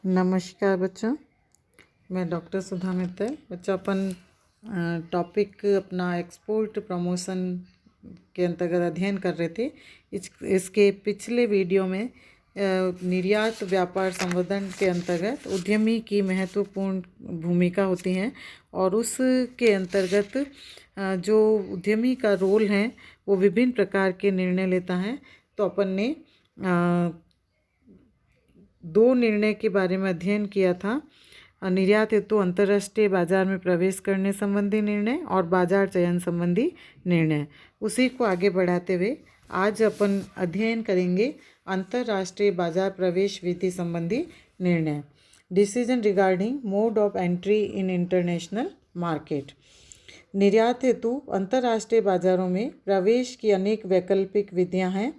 नमस्कार बच्चों, मैं डॉक्टर सुधा मित्तल। बच्चों अपन टॉपिक अपना एक्सपोर्ट प्रमोशन के अंतर्गत अध्ययन कर रहे थे। इसके पिछले वीडियो में निर्यात व्यापार संवर्धन के अंतर्गत उद्यमी की महत्वपूर्ण भूमिका होती है और उसके अंतर्गत जो उद्यमी का रोल है वो विभिन्न प्रकार के निर्णय लेता है। तो अपन ने दो निर्णय के बारे में अध्ययन किया था। निर्यात हेतु अंतर्राष्ट्रीय बाजार में प्रवेश करने संबंधी निर्णय और बाजार चयन संबंधी निर्णय। उसी को आगे बढ़ाते हुए आज अपन अध्ययन करेंगे अंतर्राष्ट्रीय बाजार प्रवेश विधि संबंधी निर्णय। Decision regarding mode of entry in international market. निर्यात हेतु अंतर्राष्ट्रीय बाजारों में प्रवेश की अनेक वैकल्पिक विधियां हैं।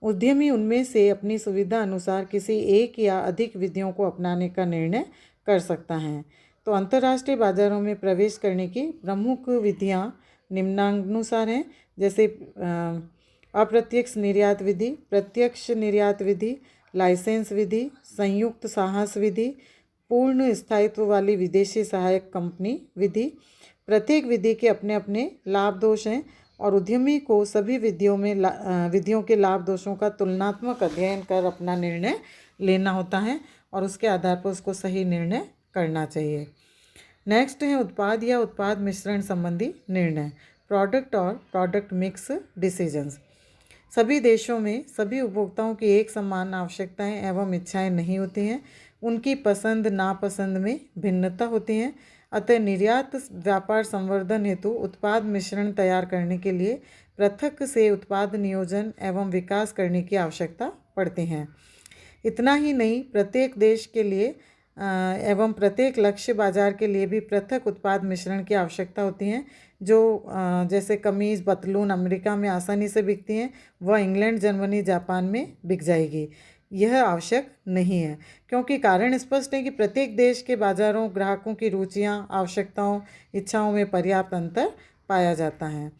उद्यमी उनमें से अपनी सुविधा अनुसार किसी एक या अधिक विधियों को अपनाने का निर्णय कर सकता है। तो अंतर्राष्ट्रीय बाजारों में प्रवेश करने की प्रमुख विधियां निम्नानुसार हैं, जैसे अप्रत्यक्ष निर्यात विधि, प्रत्यक्ष निर्यात विधि, लाइसेंस विधि, संयुक्त साहस विधि, पूर्ण स्थायित्व वाली विदेशी सहायक कंपनी विधि। प्रत्येक विधि के अपने अपने लाभ दोष हैं और उद्यमी को सभी विधियों के लाभ दोषों का तुलनात्मक अध्ययन कर अपना निर्णय लेना होता है और उसके आधार पर उसको सही निर्णय करना चाहिए। नेक्स्ट है उत्पाद या उत्पाद मिश्रण संबंधी निर्णय, प्रोडक्ट और प्रोडक्ट मिक्स डिसीजंस। सभी देशों में सभी उपभोक्ताओं की एक समान आवश्यकताएं एवं इच्छाएं नहीं होती हैं। उनकी पसंद नापसंद में भिन्नता होती है। अतः निर्यात व्यापार संवर्धन हेतु उत्पाद मिश्रण तैयार करने के लिए पृथक से उत्पाद नियोजन एवं विकास करने की आवश्यकता पड़ती है। इतना ही नहीं, प्रत्येक देश के लिए एवं प्रत्येक लक्ष्य बाजार के लिए भी पृथक उत्पाद मिश्रण की आवश्यकता होती है। जो जैसे कमीज़ पतलून अमेरिका में आसानी से बिकती हैं, वह इंग्लैंड जर्मनी जापान में बिक जाएगी। यह आवश्यक नहीं है, क्योंकि कारण स्पष्ट है कि प्रत्येक देश के बाजारों, ग्राहकों की रुचियां, आवश्यकताओं, इच्छाओं में पर्याप्त अंतर पाया जाता है।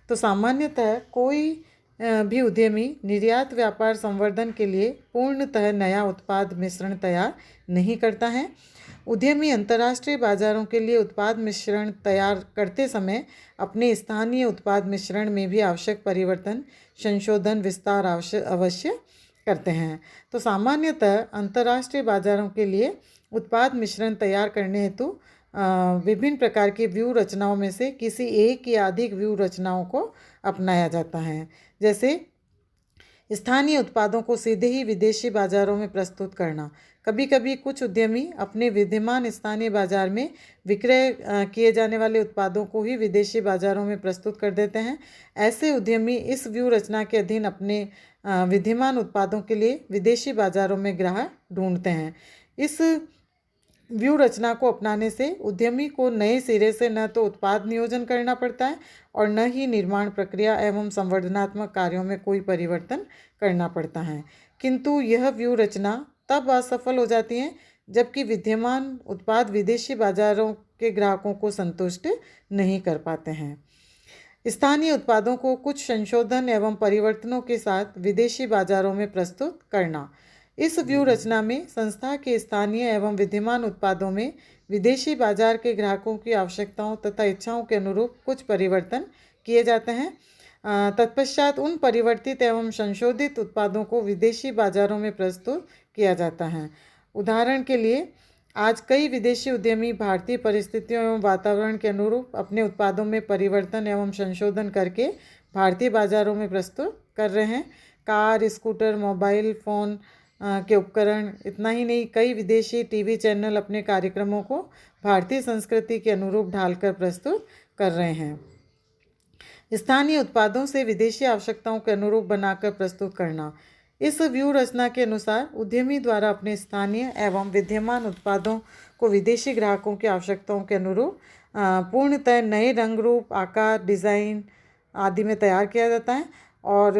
तो सामान्यतः कोई भी उद्यमी निर्यात व्यापार संवर्धन के लिए पूर्णतः नया उत्पाद मिश्रण तैयार नहीं करता है। उद्यमी अंतर्राष्ट्रीय बाजारों के लिए उत्पाद मिश्रण तैयार करते समय अपने स्थानीय उत्पाद मिश्रण में भी आवश्यक परिवर्तन, संशोधन, विस्तार अवश्य करते हैं। तो सामान्यतः अंतर्राष्ट्रीय बाजारों के लिए उत्पाद मिश्रण तैयार करने हेतु विभिन्न प्रकार की व्यूह रचनाओं में से किसी एक या अधिक व्यूह रचनाओं को अपनाया जाता है। जैसे स्थानीय उत्पादों को सीधे ही विदेशी बाजारों में प्रस्तुत करना। कभी कभी कुछ उद्यमी अपने विद्यमान स्थानीय बाजार में विक्रय किए जाने वाले उत्पादों को ही विदेशी बाजारों में प्रस्तुत कर देते हैं। ऐसे उद्यमी इस व्यूह रचना के अधीन अपने विद्यमान उत्पादों के लिए विदेशी बाजारों में ग्राहक ढूंढते हैं। इस व्यूह रचना को अपनाने से उद्यमी को नए सिरे से न तो उत्पाद नियोजन करना पड़ता है और न ही निर्माण प्रक्रिया एवं संवर्धनात्मक कार्यों में कोई परिवर्तन करना पड़ता है। किंतु यह व्यूह रचना तब असफल हो जाती है जबकि विद्यमान उत्पाद विदेशी बाजारों के ग्राहकों को संतुष्ट नहीं कर पाते हैं। स्थानीय उत्पादों को कुछ संशोधन एवं परिवर्तनों के साथ विदेशी बाजारों में प्रस्तुत करना। इस व्यूह रचना में संस्था के स्थानीय एवं विद्यमान उत्पादों में विदेशी बाजार के ग्राहकों की आवश्यकताओं तथा इच्छाओं के अनुरूप कुछ परिवर्तन किए जाते हैं। तत्पश्चात उन परिवर्तित एवं संशोधित उत्पादों को विदेशी बाजारों में प्रस्तुत किया जाता है। उदाहरण के लिए आज कई विदेशी उद्यमी भारतीय परिस्थितियों एवं वातावरण के अनुरूप अपने उत्पादों में परिवर्तन एवं संशोधन करके भारतीय बाजारों में प्रस्तुत कर रहे हैं। कार, स्कूटर, मोबाइल फ़ोन के उपकरण, इतना ही नहीं, कई विदेशी टीवी चैनल अपने कार्यक्रमों को भारतीय संस्कृति के अनुरूप ढालकर प्रस्तुत कर रहे हैं। स्थानीय उत्पादों से विदेशी आवश्यकताओं के अनुरूप बनाकर प्रस्तुत करना। इस व्यूह रचना के अनुसार उद्यमी द्वारा अपने स्थानीय एवं विद्यमान उत्पादों को विदेशी ग्राहकों की आवश्यकताओं के अनुरूप पूर्णतः नए रंग, रूप, आकार, डिज़ाइन आदि में तैयार किया जाता है और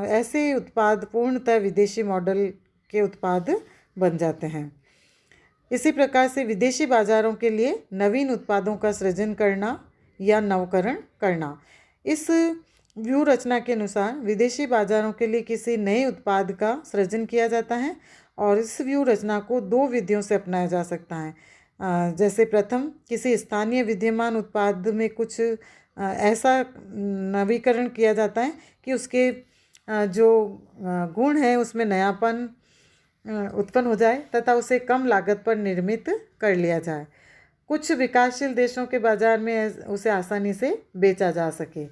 ऐसे उत्पाद पूर्णतः विदेशी मॉडल के उत्पाद बन जाते हैं। इसी प्रकार से विदेशी बाजारों के लिए नवीन उत्पादों का सृजन करना या नवकरण करना। इस व्यू रचना के अनुसार विदेशी बाजारों के लिए किसी नए उत्पाद का सृजन किया जाता है और इस व्यू रचना को दो विधियों से अपनाया जा सकता है। जैसे प्रथम, किसी स्थानीय विद्यमान उत्पाद में कुछ ऐसा नवीकरण किया जाता है कि उसके जो गुण है उसमें नयापन उत्पन्न हो जाए तथा उसे कम लागत पर निर्मित कर लिया जाए। कुछ विकासशील देशों के बाजार में उसे आसानी से बेचा जा सके।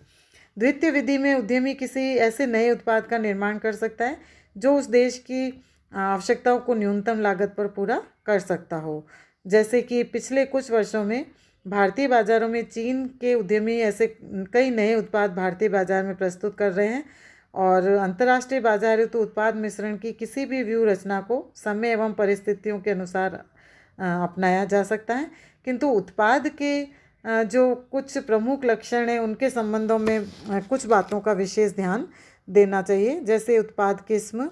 द्वितीय विधि में उद्यमी किसी ऐसे नए उत्पाद का निर्माण कर सकता है जो उस देश की आवश्यकताओं को न्यूनतम लागत पर पूरा कर सकता हो। जैसे कि पिछले कुछ वर्षों में भारतीय बाज़ारों में चीन के उद्यमी ऐसे कई नए उत्पाद भारतीय बाज़ार में प्रस्तुत कर रहे हैं और अंतर्राष्ट्रीय बाजार हेतु उत्पाद मिश्रण की किसी भी व्यू रचना को समय एवं परिस्थितियों के अनुसार अपनाया जा सकता है, किंतु उत्पाद के जो कुछ प्रमुख लक्षण हैं उनके संबंधों में कुछ बातों का विशेष ध्यान देना चाहिए। जैसे उत्पाद किस्म,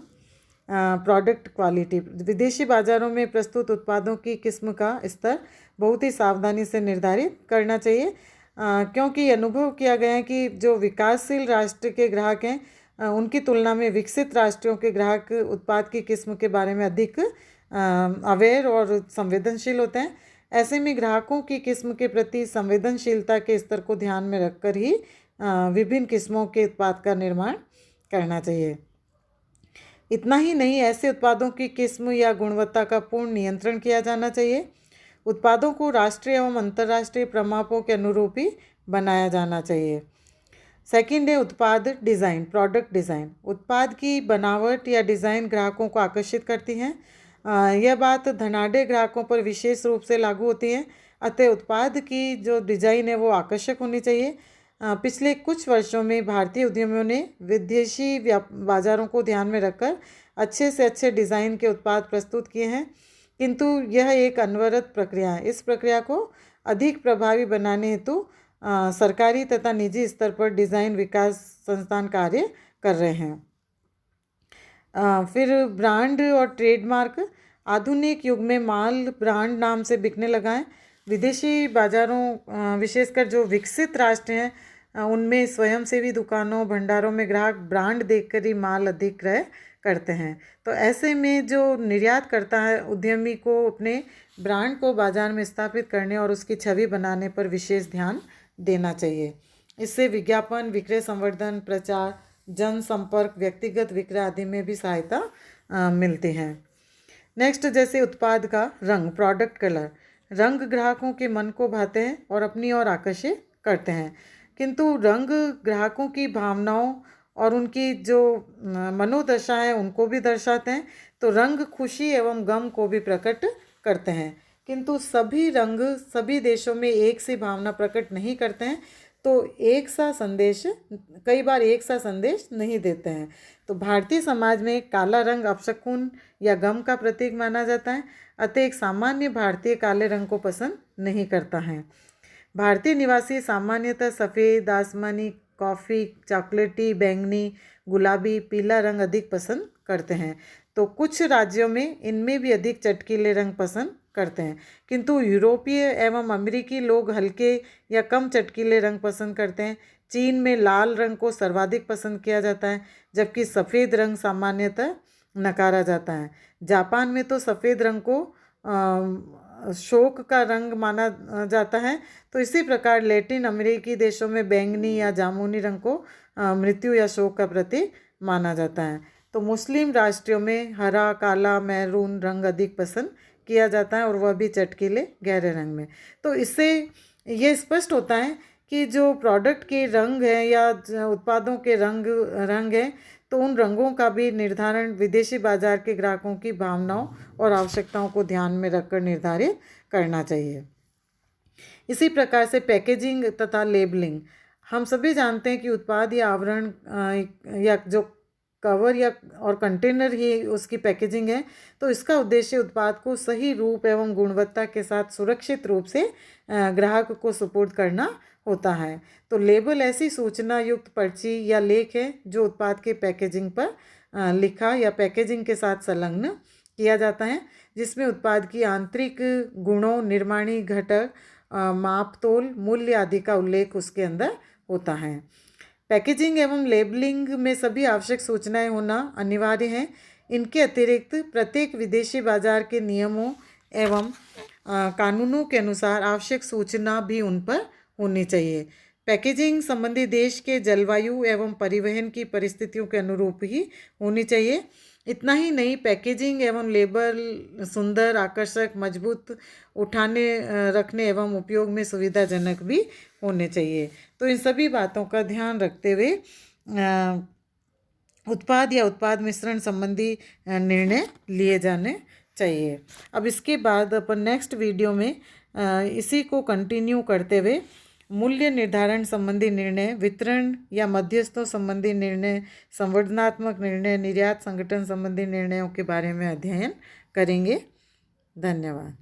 प्रोडक्ट क्वालिटी। विदेशी बाज़ारों में प्रस्तुत उत्पादों की किस्म का स्तर बहुत ही सावधानी से निर्धारित करना चाहिए, क्योंकि अनुभव किया गया है कि जो विकासशील राष्ट्र के ग्राहक हैं उनकी तुलना में विकसित राष्ट्रों के ग्राहक उत्पाद की किस्म के बारे में अधिक अवेयर और संवेदनशील होते हैं। ऐसे में ग्राहकों की किस्म के प्रति संवेदनशीलता के स्तर को ध्यान में रखकर ही विभिन्न किस्मों के उत्पाद का निर्माण करना चाहिए। इतना ही नहीं, ऐसे उत्पादों की किस्म या गुणवत्ता का पूर्ण नियंत्रण किया जाना चाहिए। उत्पादों को राष्ट्रीय एवं अंतर्राष्ट्रीय प्रमापों के अनुरूप ही बनाया जाना चाहिए। सेकंड है उत्पाद डिज़ाइन, प्रोडक्ट डिज़ाइन। उत्पाद की बनावट या डिज़ाइन ग्राहकों को आकर्षित करती हैं। यह बात धनाढ़ ग्राहकों पर विशेष रूप से लागू होती है, अतः उत्पाद की जो डिज़ाइन है वो आकर्षक होनी चाहिए। पिछले कुछ वर्षों में भारतीय उद्यमियों ने विदेशी बाज़ारों को ध्यान में रखकर अच्छे से अच्छे डिज़ाइन के उत्पाद प्रस्तुत किए हैं, किंतु यह एक अनवरत प्रक्रिया है। इस प्रक्रिया को अधिक प्रभावी बनाने हेतु सरकारी तथा निजी स्तर पर डिज़ाइन विकास संस्थान कार्य कर रहे हैं। फिर ब्रांड और ट्रेडमार्क। आधुनिक युग में माल ब्रांड नाम से बिकने लगा है। विदेशी बाज़ारों, विशेषकर जो विकसित राष्ट्र हैं उनमें स्वयंसेवी दुकानों, भंडारों में ग्राहक ब्रांड देखकर ही माल अधिक क्रय करते हैं। तो ऐसे में जो निर्यात करता है उद्यमी को अपने ब्रांड को बाज़ार में स्थापित करने और उसकी छवि बनाने पर विशेष ध्यान देना चाहिए। इससे विज्ञापन, विक्रय संवर्धन, प्रचार, जनसंपर्क, व्यक्तिगत विक्रय आदि में भी सहायता मिलती है। नेक्स्ट, जैसे उत्पाद का रंग, प्रोडक्ट कलर। रंग ग्राहकों के मन को भाते हैं और अपनी ओर आकर्षित करते हैं, किंतु रंग ग्राहकों की भावनाओं और उनकी जो मनोदशा है उनको भी दर्शाते हैं। तो रंग खुशी एवं गम को भी प्रकट करते हैं, किंतु सभी रंग सभी देशों में एक सी भावना प्रकट नहीं करते हैं, तो कई बार एक सा संदेश नहीं देते हैं। तो भारतीय समाज में काला रंग अपशकुन या गम का प्रतीक माना जाता है, अतः एक सामान्य भारतीय काले रंग को पसंद नहीं करता है। भारतीय निवासी सामान्यतः सफ़ेद, आसमानी, कॉफ़ी, चॉकलेटी, बैंगनी, गुलाबी, पीला रंग अधिक पसंद करते हैं। तो कुछ राज्यों में इनमें भी अधिक चटकीले रंग पसंद करते हैं, किंतु यूरोपीय एवं अमेरिकी लोग हल्के या कम चटकीले रंग पसंद करते हैं। चीन में लाल रंग को सर्वाधिक पसंद किया जाता है, जबकि सफ़ेद रंग सामान्यतः नकारा जाता है। जापान में तो सफ़ेद रंग को शोक का रंग माना जाता है। तो इसी प्रकार लैटिन अमेरिकी देशों में बैंगनी या जामुनी रंग को मृत्यु या शोक का प्रतीक माना जाता है। तो मुस्लिम राष्ट्रों में हरा, काला, मैरून रंग अधिक पसंद किया जाता है और वह भी चटकीले गहरे रंग में। तो इससे ये स्पष्ट होता है कि जो प्रोडक्ट के रंग हैं या उत्पादों के रंग हैं, तो उन रंगों का भी निर्धारण विदेशी बाजार के ग्राहकों की भावनाओं और आवश्यकताओं को ध्यान में रखकर निर्धारित करना चाहिए। इसी प्रकार से पैकेजिंग तथा लेबलिंग। हम सभी जानते हैं कि उत्पाद या आवरण या जो कवर या और कंटेनर ही उसकी पैकेजिंग है, तो इसका उद्देश्य उत्पाद को सही रूप एवं गुणवत्ता के साथ सुरक्षित रूप से ग्राहक को सुपुर्द करना होता है। तो लेबल ऐसी सूचना युक्त पर्ची या लेख है जो उत्पाद के पैकेजिंग पर लिखा या पैकेजिंग के साथ संलग्न किया जाता है, जिसमें उत्पाद की आंतरिक गुणों, निर्माणी घटक, माप तोल, मूल्य आदि का उल्लेख उसके अंदर होता है। पैकेजिंग एवं लेबलिंग में सभी आवश्यक सूचनाएं होना अनिवार्य है। इनके अतिरिक्त प्रत्येक विदेशी बाजार के नियमों एवं कानूनों के अनुसार आवश्यक सूचना भी उन पर होनी चाहिए। पैकेजिंग संबंधी देश के जलवायु एवं परिवहन की परिस्थितियों के अनुरूप ही होनी चाहिए। इतना ही नहीं, पैकेजिंग एवं लेबल सुंदर, आकर्षक, मजबूत, उठाने रखने एवं उपयोग में सुविधाजनक भी होने चाहिए। तो इन सभी बातों का ध्यान रखते हुए उत्पाद या उत्पाद मिश्रण संबंधी निर्णय लिए जाने चाहिए। अब इसके बाद अपन नेक्स्ट वीडियो में इसी को कंटिन्यू करते हुए मूल्य निर्धारण संबंधी निर्णय, वितरण या मध्यस्थों संबंधी निर्णय, संवर्धनात्मक निर्णय, निर्यात संगठन संबंधी निर्णयों के बारे में अध्ययन करेंगे। धन्यवाद।